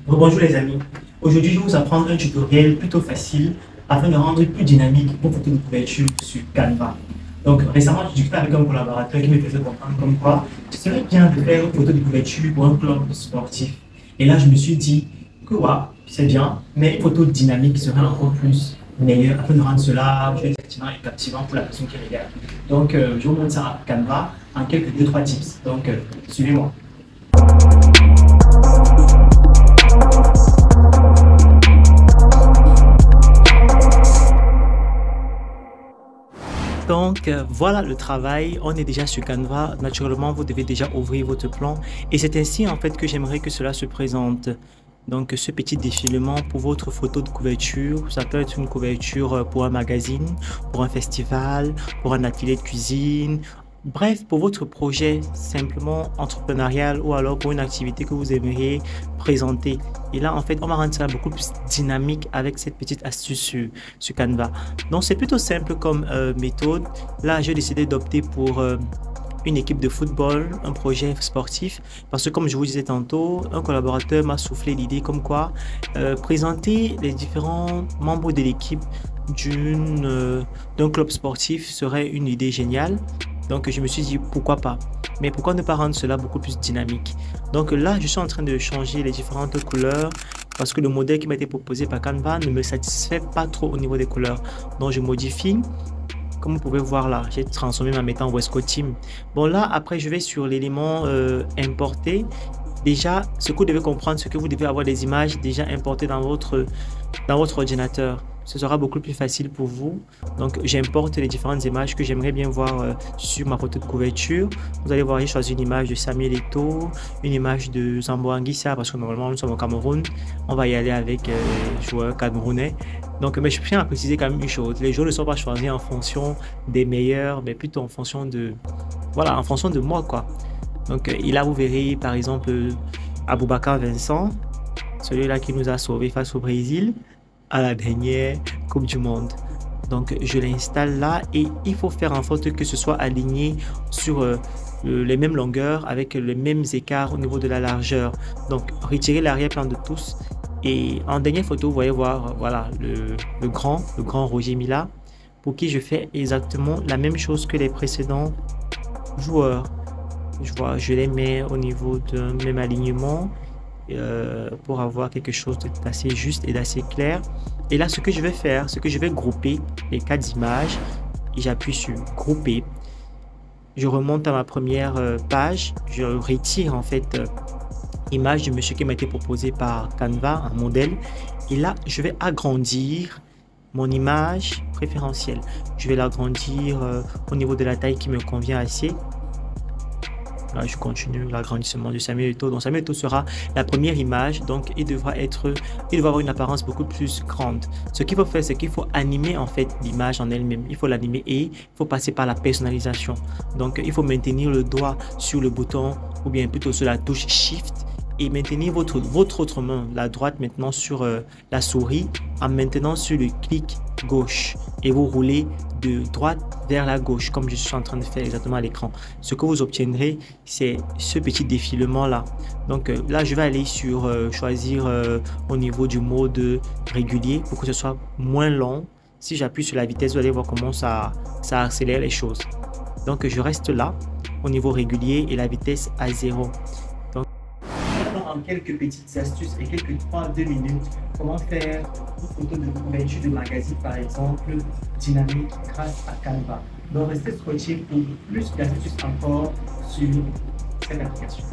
Bonjour les amis, aujourd'hui je vais vous apprendre un tutoriel plutôt facile afin de rendre plus dynamique vos photos de couverture sur Canva. Donc récemment j'ai discuté avec un collaborateur qui me faisait comprendre comme quoi ce serait bien de faire une photo de couverture pour un club sportif. Et là je me suis dit que ouais, c'est bien, mais une photo dynamique serait encore plus meilleure afin de rendre cela pertinent et captivant pour la personne qui regarde. Donc je vous montre ça à Canva en quelques 2-3 tips. Donc suivez-moi. Donc voilà le travail, on est déjà sur Canva. Naturellement, vous devez déjà ouvrir votre plan et c'est ainsi en fait que j'aimerais que cela se présente. Donc ce petit défilement pour votre photo de couverture, ça peut être une couverture pour un magazine, pour un festival, pour un atelier de cuisine. Bref, pour votre projet simplement entrepreneurial ou alors pour une activité que vous aimeriez présenter. Et là, en fait, on va rendre ça beaucoup plus dynamique avec cette petite astuce sur Canva. Donc, c'est plutôt simple comme méthode. Là, j'ai décidé d'opter pour une équipe de football, un projet sportif, parce que comme je vous disais tantôt, un collaborateur m'a soufflé l'idée comme quoi présenter les différents membres de l'équipe d'un club sportif serait une idée géniale. Donc je me suis dit pourquoi pas, mais pourquoi ne pas rendre cela beaucoup plus dynamique. Donc là je suis en train de changer les différentes couleurs parce que le modèle qui m'a été proposé par Canva ne me satisfait pas trop au niveau des couleurs. Donc je modifie. Comme vous pouvez voir là, j'ai transformé ma méthode en Westcoat Team. Bon là après je vais sur l'élément importer. Déjà ce que vous devez comprendre, c'est que vous devez avoir des images déjà importées dans votre ordinateur. Ce sera beaucoup plus facile pour vous. Donc, j'importe les différentes images que j'aimerais bien voir sur ma photo de couverture. Vous allez voir, j'ai choisi une image de Samuel Eto'o, une image de Zambo Anguissa, parce que normalement, nous sommes au Cameroun. On va y aller avec joueurs camerounais. Donc, mais je tiens à préciser quand même une chose. Les joueurs ne sont pas choisis en fonction des meilleurs, mais plutôt en fonction de, voilà, en fonction de moi, quoi. Donc, là, vous verrez, par exemple, Aboubacar Vincent, celui-là qui nous a sauvés face au Brésil à la dernière Coupe du Monde. Donc je l'installe là et il faut faire en sorte que ce soit aligné sur les mêmes longueurs avec les mêmes écarts au niveau de la largeur. Donc retirer l'arrière-plan de tous et en dernière photo vous voyez voir voilà le grand Roger Mila pour qui je fais exactement la même chose que les précédents joueurs. Je les mets au niveau d'un même alignement pour avoir quelque chose d'assez juste et d'assez clair. Et là, ce que je vais faire, c'est que je vais grouper les 4 images et j'appuie sur grouper. Je remonte à ma première page, je retire en fait l'image de monsieur qui m'a été proposé par Canva, un modèle. Et là, je vais agrandir mon image préférentielle. Je vais l'agrandir au niveau de la taille qui me convient assez. Là, je continue l'agrandissement de Samuel Eto'o. Donc Samuel Eto'o sera la première image, donc il devra avoir une apparence beaucoup plus grande. Ce qu'il faut faire, c'est qu'il faut animer en fait l'image en elle-même. Il faut l'animer et il faut passer par la personnalisation. Donc il faut maintenir le doigt sur le bouton ou bien plutôt sur la touche Shift et maintenir votre autre main, la droite maintenant sur la souris en maintenant sur le clic gauche et vous roulez de droite vers la gauche comme je suis en train de faire exactement à l'écran. Ce que vous obtiendrez, c'est ce petit défilement là. Donc là je vais aller sur choisir au niveau du mode régulier pour que ce soit moins long. Si j'appuie sur la vitesse, vous allez voir comment ça accélère les choses. Donc je reste là au niveau régulier et la vitesse à 0. En quelques petites astuces et quelques 3-2 minutes, comment faire une photo de couverture de magazine par exemple dynamique grâce à Canva. Donc restez scotché pour plus d'astuces encore sur cette application.